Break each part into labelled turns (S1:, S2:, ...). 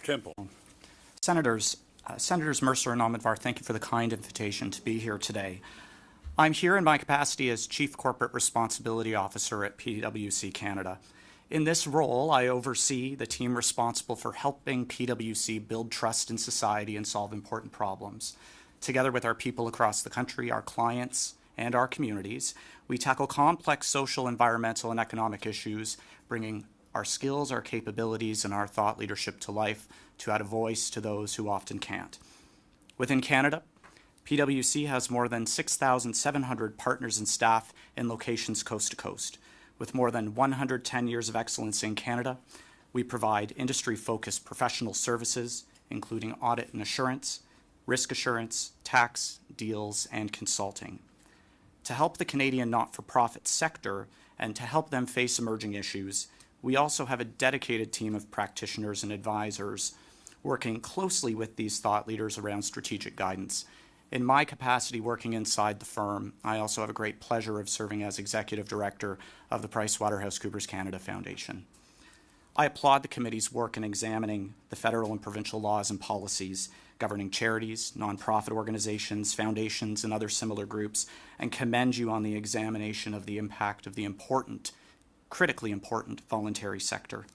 S1: Temple.
S2: Senators Mercer and Ahmedvar, thank you for the kind invitation to be here today. I'm here in my capacity as Chief Corporate Responsibility Officer at PwC Canada. In this role, I oversee the team responsible for helping PwC build trust in society and solve important problems. Together with our people across the country, our clients, and our communities, we tackle complex social, environmental, and economic issues, bringing our skills, our capabilities, and our thought leadership to life to add a voice to those who often can't. Within Canada, PwC has more than 6,700 partners and staff in locations coast to coast. With more than 110 years of excellence in Canada, we provide industry-focused professional services, including audit and assurance, risk assurance, tax, deals, and consulting. To help the Canadian not-for-profit sector and to help them face emerging issues, we also have a dedicated team of practitioners and advisors working closely with these thought leaders around strategic guidance. In my capacity working inside the firm, I also have a great pleasure of serving as Executive Director of the PricewaterhouseCoopers Canada Foundation. I applaud the committee's work in examining the federal and provincial laws and policies governing charities, nonprofit organizations, foundations, and other similar groups, and commend you on the examination of the impact of the critically important voluntary sector.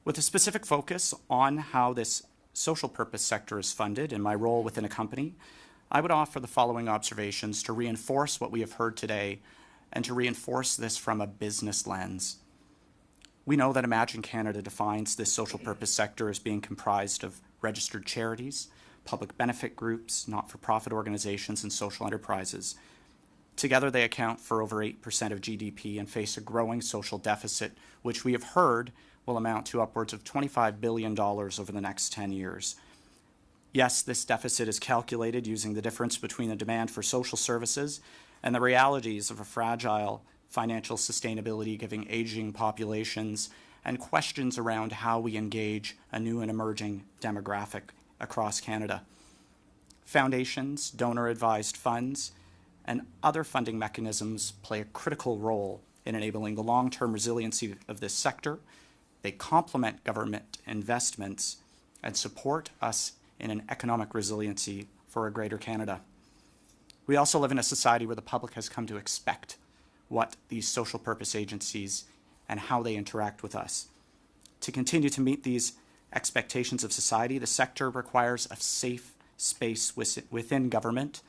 S2: With a specific focus on how this social purpose sector is funded in my role within a company, I would offer the following observations to reinforce what we have heard today and to reinforce this from a business lens. We know that Imagine Canada defines this social purpose sector as being comprised of registered charities, public benefit groups, not-for-profit organizations, and social enterprises. Together, they account for over 8% of GDP and face a growing social deficit, which we have heard will amount to upwards of $25 billion over the next 10 years. Yes, this deficit is calculated using the difference between the demand for social services and the realities of a fragile financial sustainability given aging populations and questions around how we engage a new and emerging demographic across Canada. Foundations, donor-advised funds, and other funding mechanisms play a critical role in enabling the long-term resiliency of this sector. They complement government investments and support us in an economic resiliency for a greater Canada. We also live in a society where the public has come to expect what these social purpose agencies and how they interact with us. To continue to meet these expectations of society, the sector requires a safe space within government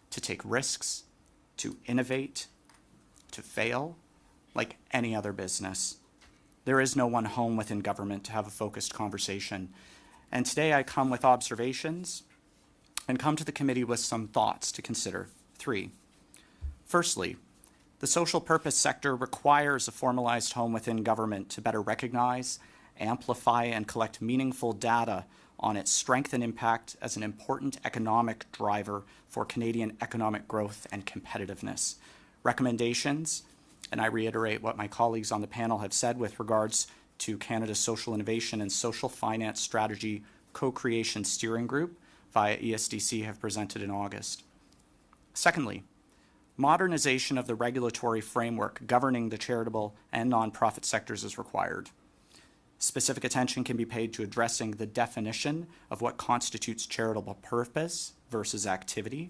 S2: to take risks, to innovate, to fail, like any other business. There is no one home within government to have a focused conversation. And today I come with observations and come to the committee with some thoughts to consider. 3. Firstly, the social purpose sector requires a formalized home within government to better recognize, amplify, and collect meaningful data on its strength and impact as an important economic driver for Canadian economic growth and competitiveness. Recommendations, and I reiterate what my colleagues on the panel have said with regards to Canada's Social Innovation and Social Finance Strategy Co-Creation Steering Group via ESDC have presented in August. Secondly, modernization of the regulatory framework governing the charitable and nonprofit sectors is required. Specific attention can be paid to addressing the definition of what constitutes charitable purpose versus activity,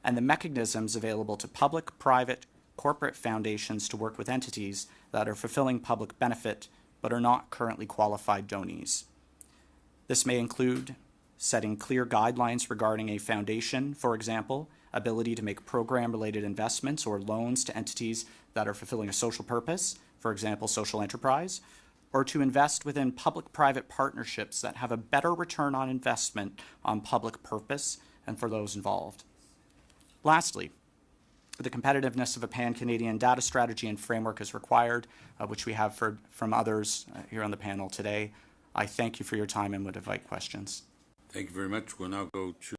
S2: and the mechanisms available to public, private, corporate foundations to work with entities that are fulfilling public benefit but are not currently qualified donees. This may include setting clear guidelines regarding a foundation, for example, ability to make program-related investments or loans to entities that are fulfilling a social purpose, for example, social enterprise, or to invest within public-private partnerships that have a better return on investment on public purpose and for those involved. Lastly, the competitiveness of a pan-Canadian data strategy and framework is required, which we have from others here on the panel today. I thank you for your time and would invite questions.
S1: Thank you very much. We'll now go to